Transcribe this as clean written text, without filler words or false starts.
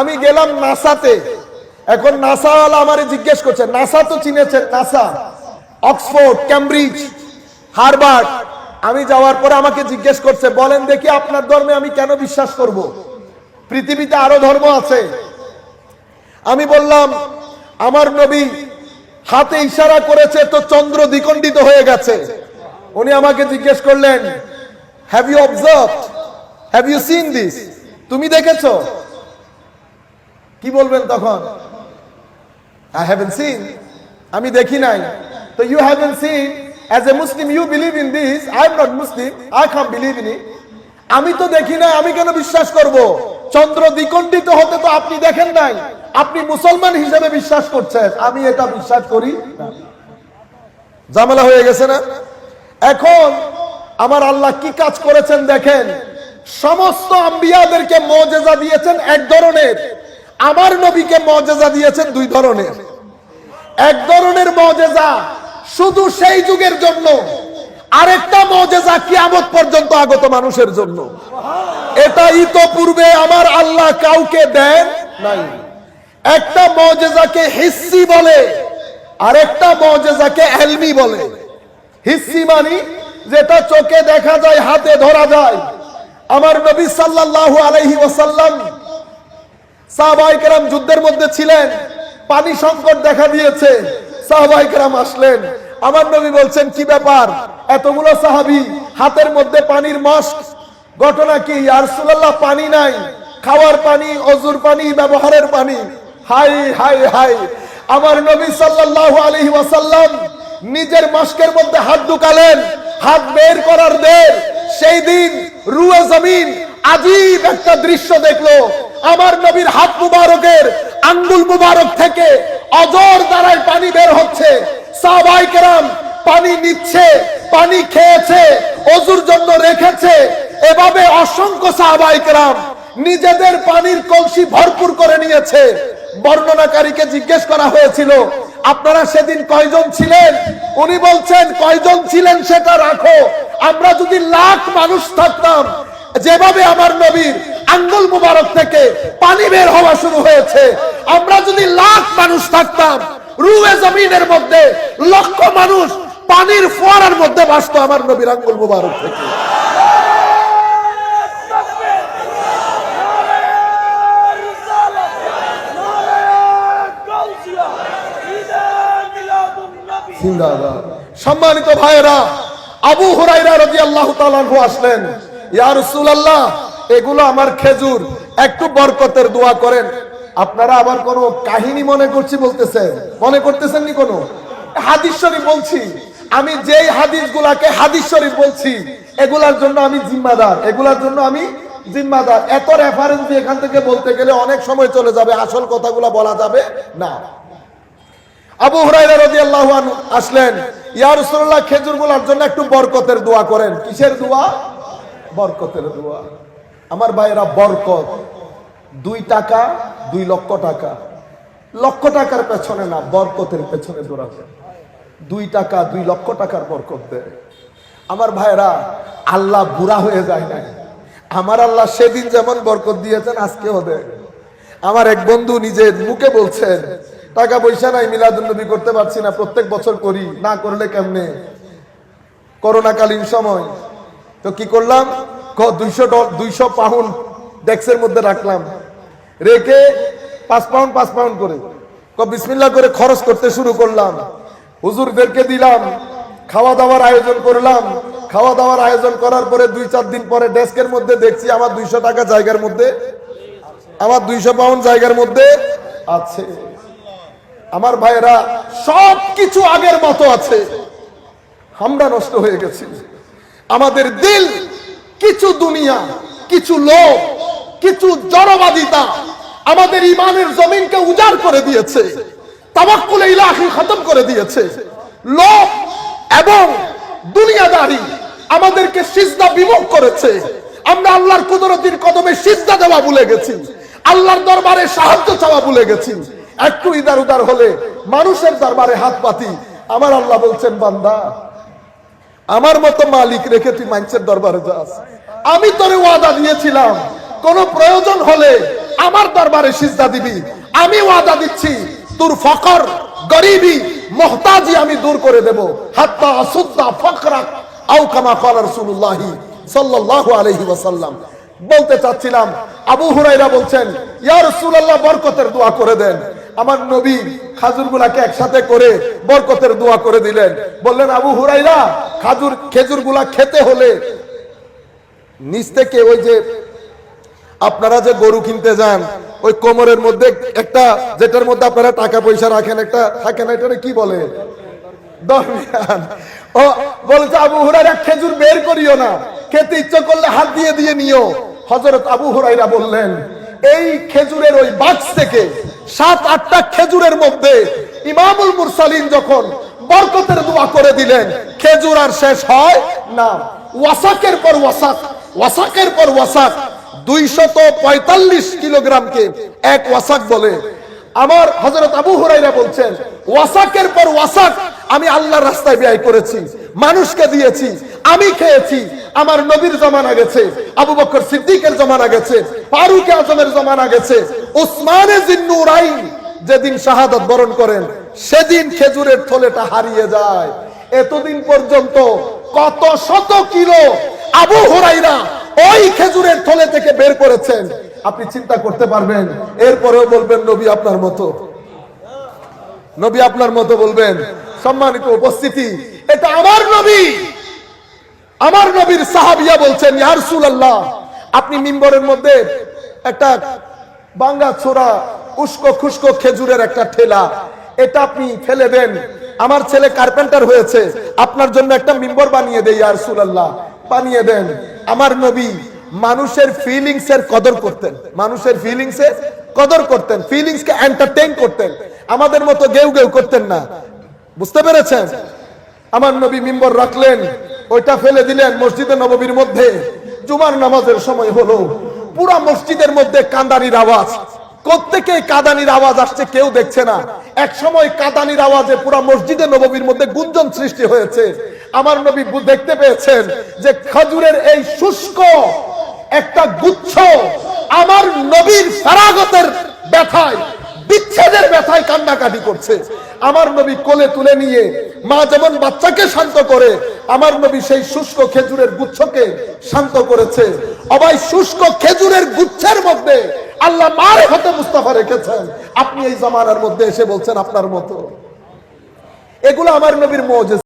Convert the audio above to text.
আমি গেলাম নাসাতে। এখন নাসাওয়ালা আমারে জিজ্ঞেস করছে, নাসা তো চিনেছেন, নাসা অক্সফোর্ড, ক্যামব্রিজ, হার্ভার্ড। আমি যাওয়ার পরে আমাকে জিজ্ঞেস করছে, বলেন দেখি আপনার ধর্মে আমি কেন বিশ্বাস করব? পৃথিবীতে আরো ধর্ম আছে। আমি বললাম আমার নবী হাতে ইশারা করেছে তো চন্দ্র দ্বিখণ্ডিত হয়ে গেছে। উনি আমাকে জিজ্ঞেস করলেন, have you observed, have you seen this? তুমি দেখেছো? কি বলবেন তখন? I haven't seen, আমি দেখি নাই। তো you haven't seen, as a Muslim you believe in this, I am not Muslim, I can't believe in it. আমি তো দেখি নাই, আমি কেন বিশ্বাস করব? চন্দ্র দ্বিখণ্ডিত হতে তো আপনি দেখেন নাই, আপনি মুসলমান হিসেবে বিশ্বাস করছেন, আমি এটা বিশ্বাস করি না। ঝামেলা হয়ে গেছে না? এখন আমার আল্লাহ কি কাজ করেছেন দেখেন। সমস্ত আম্বিয়াদেরকে মুজিজা দিয়েছেন এক ধরনের, আমার নবীকে মুজিজা দিয়েছেন দুই ধরনের। এক ধরনের মুজিজা শুধু সেই যুগের জন্য, আরেকটা মুজিজা কিয়ামত পর্যন্ত আগত মানুষের জন্য। এটা ইতোপূর্বে আমার আল্লাহ কাউকে দেন নাই। একটা মুজিজাকে হিসসি বলে, আরেকটা মুজিজাকে ইলমি বলে। হিসসি মানে যেটা চোখে দেখা যায়, হাতে ধরা যায়। আমার নবী সাল্লাল্লাহু আলাইহি ওয়াসাল্লাম সাহাবায়ে কেরাম যুদ্ধের মধ্যে ছিলেন, পানি সংকট দেখা দিয়েছে, সাহাবায়ে কেরাম আসলেন। আমার নবী বলছেন, কি ব্যাপার, এতগুলো সাহাবী হাতের মধ্যে পানির মস্ক, ঘটনা কি? ইয়া রাসূলুল্লাহ, পানি নাই, খাওয়ার পানি, ওযুর পানি, ব্যবহারের পানি। High high high! আমার নবী সাল্লাল্লাহু আলাইহি ওয়াসাল্লাম নিজের মস্কের মধ্যে হাত ঢুকালেন, হাত বের করার দের সেই দিন রুয়ে জমিন আজীব একটা দৃশ্য দেখলো। আমার নবীর হাত মুবারকের আঙ্গুল মুবারক থেকে অজর ধারায় পানি বের হচ্ছে। সাহাবায়ে কেরাম পানি নিচ্ছে, পানি খেয়েছে, ওযুর জন্য রেখেছে। এভাবে অসংখ্য সাহাবায়ে কেরাম নিজেদের পানির কলসি ভরপুর করে নিয়েছে। বর্ণনাকারীকে জিজ্ঞেস করা হয়েছিল, আপনারা সেদিন কয়জন ছিলেন? উনি বলছেন, কয়জন ছিলেন সেটা রাখো, আমরা যদি লাখ মানুষ থাকতাম, যেভাবে আমার নবীর আঙ্গুল মুবারক থেকে পানি বের হওয়া শুরু হয়েছে, আমরা যদি লাখ মানুষ থাকতাম, রুয়ে জমিনের মধ্যে লক্ষ মানুষ পানির ফোয়ারার মধ্যে ভাসতো আমার নবীর আঙ্গুল মুবারক থেকে। সম্মানিত ভাইয়েরা, আবু হুরায়রা রাদিয়াল্লাহু তাআলা আনহু আসলেন, ইয়া রাসূলুল্লাহ, এগুলো আমার খেজুর, একটু বরকতের দোয়া করেন। আপনারা আবার কোন কাহিনী মনে করছি বলতেছেন, মনে করতেছেন নি? কোন হাদিস শরীফ বলছি আমি, যেই হাদিসগুলাকে হাদিস শরীফ বলছি এগুলার জন্য আমি জিম্মাদার, এগুলার জন্য আমি জিম্মাদার। এত রেফারেন্স দিয়ে এখান থেকে বলতে গেলে অনেক সময় চলে যাবে, আসল কথাগুলো বলা যাবে না। আবু হুরায়রা রাদিয়াল্লাহু আনহু আসলেন, ইয়া রাসূলুল্লাহ, খেজুরগুলোর জন্য একটু বরকতের দোয়া করেন। কিসের দোয়া? বরকতের দোয়া। আমার ভাইয়েরা, বরকত 2 টাকা 2 লক্ষ টাকা, লক্ষ টাকার পেছনে না, বরকতের পেছনে দৌড়াবে। 2 টাকা 2 লক্ষ টাকার বরকত দেয়। আমার ভাইয়েরা, আল্লাহ বুড়া হয়ে যায় না। আমার আল্লাহ সেদিন যেমন বরকত দিয়েছেন আজকেও দেয়। আমার এক বন্ধু নিজের মুখে বলছেন, টাকা পয়সা নাই, মিলাদুন নবী করতে পারছি না, প্রত্যেক বছর করি, না করলে কেমনে? করোনাকালীন সময় তো কি করলাম, 200 পাউন্ড ডেস্কের মধ্যে রাখলাম, রেখে 5 পাউন্ড করে বিসমিল্লাহ করে খরচ করতে শুরু করলাম। হুজুরদেরকে দিলাম, খাওয়া দাওয়ার আয়োজন করলাম। খাওয়া দাওয়ার আয়োজন করার পরে 2-4 দিন পরে ডেস্কের মধ্যে দেখছি আমার 200 টাকা জায়গার মধ্যে, আমার 200 পাউন্ড জায়গার মধ্যে আছে। আমার ভাইয়েরা, সব কিছু আগের মতো আছে, আমরা নষ্ট হয়ে গেছি। আমাদের দিল, কিছু দুনিয়া, কিছু লোভ, কিছু জড়বাদিতা আমাদের ইমানের জমিনকে উজাড় করে দিয়েছে, তাওয়াক্কুল ইলাহি খতম করে দিয়েছে। লোভ এবং দুনিয়াদারি আমাদেরকে সিজদা বিমুখ করেছে। আমরা আল্লাহর কুদরতের কদমে সিজদা দেওয়া ভুলে গেছি, আল্লাহর দরবারে সাহায্য চাওয়া ভুলে গেছি। একটু ইদার উদার হলে মানুষের দরবারে হাত পাতি। আমার আল্লাহ বলছেন, বান্দা, আমার মতো মালিক রেখে তুই মানুষের দরবারে যাস। আমি তোরে ওয়াদা দিয়েছিলাম, কোন প্রয়োজন হলে আমার দরবারে সিজদা দিবি, আমি ওয়াদা দিচ্ছি তোর ফকর, গরিবি, মুহতাজি আমি দূর করে দেব। হাত্তা আসুদ্দা ফকরাক আও কামা ক্বালা রাসূলুল্লাহ সাল্লাল্লাহু আলাইহি ওয়াসাল্লাম। বলতে চাচ্ছিলাম, আবু হুরায়রা বলছেন, ইয়া রাসূলুল্লাহ বরকতের দোয়া করে দেন। আমার নবী খাজুরগুলাকে একসাথে করে বরকতের দোয়া করে দিলেন। বললেন, আবু হুরায়রা, খেজুরগুলা খেতে হলে নিচ থেকে ওই যে আপনারা যে গরু কিনতে যান, ওই কোমরের মধ্যে একটা, যেটার মধ্যে আপনারা টাকা পয়সা রাখেন, একটা থাকে না, এটা কি বলে, দরমিয়ান। ও বলছে, আবু হুরায়রা খেজুর বের করিও না, খেতে ইচ্ছা করলে হাত দিয়ে দিয়ে নিও। হযরত আবু হুরায়রা বললেন, এই খেজুরের ওই বাক্স থেকে 7-8টা খেজুরের মধ্যে ইমামুল মুরসালিন যখন বরকতের দোয়া করে দিলেন, খেজুর আর শেষ হয় না। ওয়াসাকের পর ওয়াসাক, ওয়াসাকের পর ওয়াসাক, 245 কিলোগ্রামকে এক ওয়াসাক বলে। আমার হযরত আবু হুরায়রা বলছেন, ওয়াসাকের পর ওয়াসাক আমি আল্লাহর রাস্তায় ব্যয় করেছি, মানুষকে দিয়েছি, আমি খেয়েছি। আমার নবীর জমানা গেছে, আবু বকর সিদ্দিকের জমানা গেছে, ফারুক আজমের জমানা গেছে, উসমানে জিন্নুরাইন যেদিন শাহাদাত বরণ করেন সেদিন খেজুরের থলেটা হারিয়ে যায়। এতদিন পর্যন্ত কত শত কিলো আবু হুরায়রা ওই খেজুরের থলে থেকে বের করেছেন, আপনি চিন্তা করতে পারবেন। এরপরেও বলবেন নবী আপনার মতো, নবী আপনার মতো বলবেন। সম্মানিত উপস্থিতি, এটা আমার নবী, আমার নবীর সাহাবিয়া বলছেন, ইয়া রাসূলুল্লাহ, আপনি মিম্বরের মধ্যে একটা বাঙ্গা ছোড়া উস্কো খুস্কো খেজুরের একটা ঠেলা, এটা আপনি ফেলে দেন। আমার ছেলে কার্পেন্টার হয়েছে, আপনার জন্য একটা মিম্বর বানিয়ে দেই ইয়া রাসূলুল্লাহ, বানিয়ে দেন। আমার নবী মানুষের ফিলিংস এর কদর করতেন, মানুষের ফিলিংস এর কদর করতেন, ফিলিংস কে এন্টারটেইন করতেন, আমাদের মতো গেউ গেউ করতেন না। বুঝতে পেরেছেন? আমার নবী মিম্বর রাখলেন, ওইটা ফেলে দিলেন মসজিদে নববীর মধ্যে। জুমার নামাজের সময় হলো, পুরা মসজিদের মধ্যে কাঁদানির আওয়াজ, কোত্থেকে কাঁদানির আওয়াজ আসছে কেউ দেখছে না। এক সময় কাঁদানির আওয়াজে পুরা মসজিদে নববীর মধ্যে গুঞ্জন সৃষ্টি হয়েছে। আমার নবী দেখতে পেয়েছেন যে খেজুরের এই শুষ্ক একটা গুচ্ছ আমার নবীর ফেরাগতের ব্যথায়, বিচ্ছেদের ব্যথায় কান্নাকাটি করছে। আমার নবী কোলে তুলে নিয়ে, মা যেমন বাচ্চাকে শান্ত করে, আমার নবী সেই শুষ্ক খেজুরের গুচ্ছকে শান্ত করেছে। অবাই শুষ্ক খেজুরের গুচ্ছের মধ্যে আল্লাহ মারিফাতে মুস্তাফা রেখেছেন। আপনি এই জামানার মধ্যে এসে বলছেন আপনার মতো। এগুলো আমার নবীর মুজিজা।